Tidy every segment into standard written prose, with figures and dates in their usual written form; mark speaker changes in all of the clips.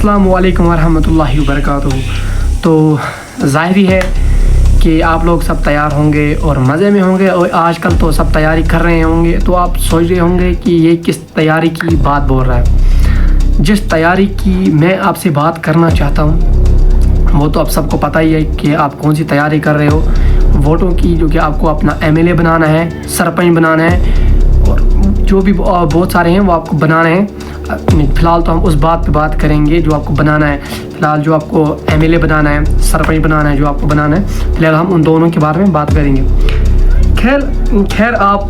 Speaker 1: अस्सलाम वालेकुम वरहमतुल्लाहि वबरकातुहू। तो ज़ाहिरी है कि आप लोग सब तैयार होंगे और मज़े में होंगे और आजकल तो सब तैयारी कर रहे होंगे। तो आप सोच रहे होंगे कि ये किस तैयारी की बात बोल रहा है। जिस तैयारी की मैं आपसे बात करना चाहता हूँ वो तो आप सबको पता ही है कि आप कौन सी तैयारी कर रहे हो। वोटों की, जो कि आपको अपना एमएलए बनाना है, सरपंच बनाना है और जो भी बहुत सारे हैं वो आपको बनाने हैं। फ़िलहाल तो हम उस बात पे बात करेंगे जो आपको बनाना है। फ़िलहाल जो आपको एमएलए बनाना है, सरपंच बनाना है, जो आपको बनाना है, फ़िलहाल हम उन दोनों के बारे में बात करेंगे। खैर आप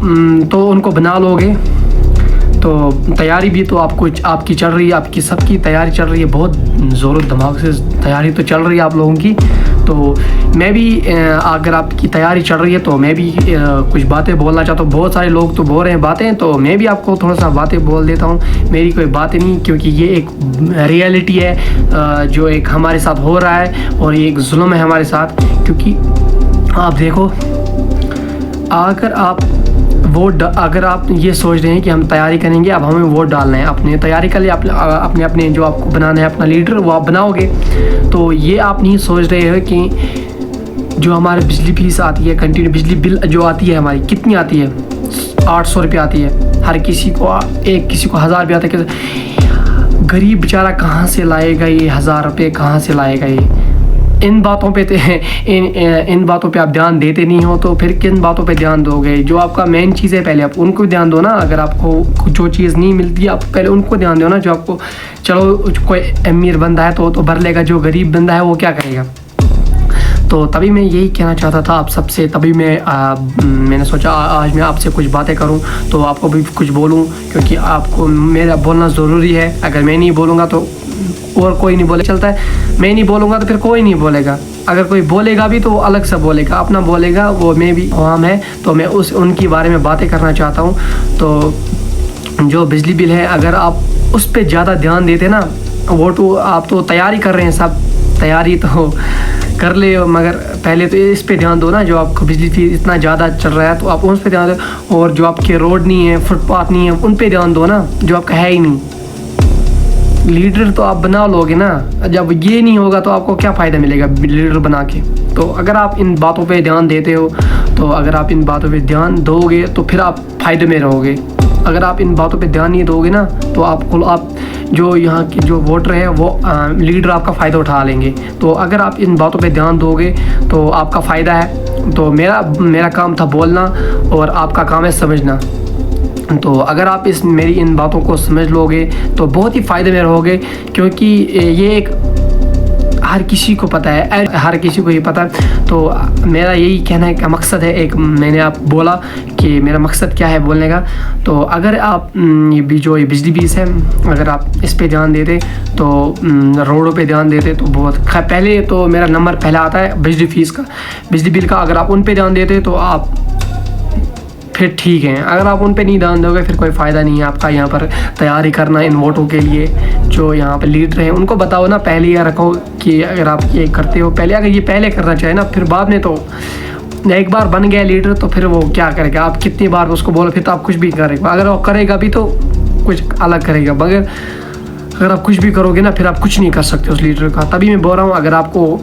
Speaker 1: तो उनको बना लोगे तो तैयारी भी तो आपको आपकी चल रही है, आपकी सबकी तैयारी चल रही है, बहुत ज़ोर दिमाग से तैयारी तो चल रही है आप लोगों की। तो मैं भी अगर आपकी तैयारी चल रही है तो मैं भी कुछ बातें बोलना चाहता हूँ। बहुत सारे लोग तो बोल रहे हैं बातें, तो मैं भी आपको थोड़ा सा बातें बोल देता हूँ। मेरी कोई बातें नहीं, क्योंकि ये एक रियलिटी है जो एक हमारे साथ हो रहा है और ये एक जुल्म है हमारे साथ। क्योंकि आप देखो, अगर आप ये सोच रहे हैं कि हम तैयारी करेंगे, अब हमें वोट डालना है, अपने तैयारी कर लिए, अपने जो आपको बनाना है अपना लीडर वो आप बनाओगे। तो ये आप नहीं सोच रहे हो कि जो हमारे बिजली फीस आती है, कंटिन्यू बिजली बिल जो आती है हमारी, कितनी आती है? 800 रुपये आती है हर किसी को, किसी को 1000 रुपये आता है। गरीब बेचारा कहाँ से लाएगा ये 1000 रुपये, कहाँ से लाएगा ये? इन बातों पे इन बातों पे आप ध्यान देते नहीं हो तो फिर किन बातों पे ध्यान दोगे? जो आपका मेन चीज़ है पहले आप उनको ध्यान दो ना। अगर आपको जो चीज़ नहीं मिलती आप पहले उनको ध्यान दो ना। जो आपको, चलो कोई अमीर बंदा है तो भर लेगा, जो गरीब बंदा है वो क्या करेगा? तो तभी मैं यही कहना चाहता था आप सबसे। तभी मैंने सोचा आज मैं आपसे कुछ बातें करूं तो आपको भी कुछ बोलूं, क्योंकि आपको मेरा बोलना ज़रूरी है। अगर मैं नहीं बोलूँगा तो और कोई नहीं बोले चलता है, मैं नहीं बोलूँगा तो फिर कोई नहीं बोलेगा। अगर कोई बोलेगा भी तो वो अलग से बोलेगा, अपना बोलेगा। वो मैं भी आवाम है तो मैं उनके बारे में बातें करना चाहता हूँ। तो जो बिजली बिल है, अगर आप उस पर ज़्यादा ध्यान देते ना, आप तो तैयारी कर रहे हैं, सब तैयारी तो कर ले, मगर पहले तो इस पे ध्यान दो ना। जो आपको बिजली फीस इतना ज़्यादा चल रहा है तो आप उस पे ध्यान दो। और जो आपके रोड नहीं है, फुटपाथ नहीं है, उन पे ध्यान दो ना, जो आपका है ही नहीं। लीडर तो आप बना लोगे ना, जब ये नहीं होगा तो आपको क्या फ़ायदा मिलेगा लीडर बना के? तो अगर आप इन बातों पे ध्यान देते हो, तो अगर आप इन बातों पे ध्यान दोगे तो फिर आप फ़ायदे में रहोगे। अगर आप इन बातों पे ध्यान नहीं दोगे ना तो आप जो यहाँ के जो वोटर हैं वो लीडर आपका फ़ायदा उठा लेंगे। तो अगर आप इन बातों पे ध्यान दोगे तो आपका फ़ायदा है। तो मेरा काम था बोलना और आपका काम है समझना। तो अगर आप मेरी इन बातों को समझ लोगे तो बहुत ही फ़ायदे में रहोगे, क्योंकि ये एक हर किसी को पता है, हर किसी को ये पता है। तो मेरा यही कहने का मकसद है, एक मैंने आप बोला कि मेरा मकसद क्या है बोलने का। तो अगर आप ये बिजली फीस है, अगर आप इस पे ध्यान देते तो रोडों पे ध्यान देते तो बहुत पहले तो मेरा नंबर पहला आता है बिजली फीस का, बिजली बिल का। अगर आप उन पे ध्यान देते तो आप फिर ठीक है। अगर आप उन पे नहीं ध्यान दोगे फिर कोई फ़ायदा नहीं है आपका यहाँ पर तैयारी करना इन वोटों के लिए। जो यहाँ पर लीडर हैं उनको बताओ ना, पहले ये रखो कि अगर आप ये करते हो पहले, अगर ये पहले करना चाहे ना, फिर बाद में तो एक बार बन गया लीडर तो फिर वो क्या करेगा? आप कितनी बार उसको बोलो, फिर तो आप कुछ भी करेगा। अगर वो करेगा भी तो कुछ अलग करेगा, मगर अगर आप कुछ भी करोगे ना फिर आप कुछ नहीं कर सकते उस लीडर का। तभी मैं बोल रहा हूँ, अगर आपको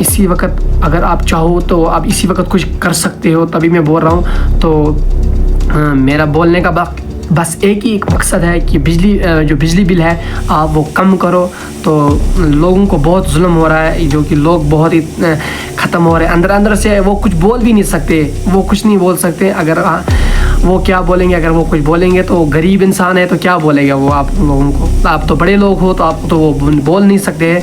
Speaker 1: इसी वक्त, अगर आप चाहो तो आप इसी वक्त कुछ कर सकते हो। तभी मैं बोल रहा हूँ। तो मेरा बोलने का बस एक मकसद है कि जो बिजली बिल है आप वो कम करो। तो लोगों को बहुत जुल्म हो रहा है, जो कि लोग बहुत ही ख़त्म हो रहे हैं अंदर से। वो कुछ बोल भी नहीं सकते, वो कुछ नहीं बोल सकते। अगर वो क्या बोलेंगे? अगर वो कुछ बोलेंगे तो गरीब इंसान है तो क्या बोलेगा वो आप लोगों को? आप तो बड़े लोग हो तो आप तो वो बोल नहीं सकते।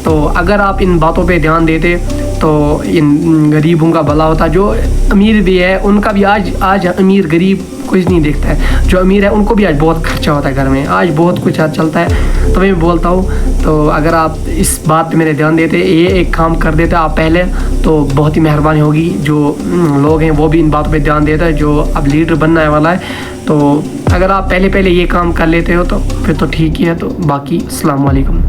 Speaker 1: तो अगर आप इन बातों पे ध्यान देते तो इन गरीबों का भला होता। जो अमीर भी है उनका भी आज अमीर गरीब कुछ नहीं देखता है। जो अमीर है उनको भी आज बहुत खर्चा होता है घर में, आज बहुत कुछ आज चलता है। तो मैं बोलता हूँ, तो अगर आप इस बात पे मेरे ध्यान देते, ये एक काम कर देते आप पहले, तो बहुत ही मेहरबानी होगी। जो लोग हैं वो भी इन बातों पे ध्यान देता है, जो अब लीडर बनने वाला है। तो अगर आप पहले ये काम कर लेते हो तो फिर तो ठीक ही है। तो बाकी अस्सलाम वालेकुम।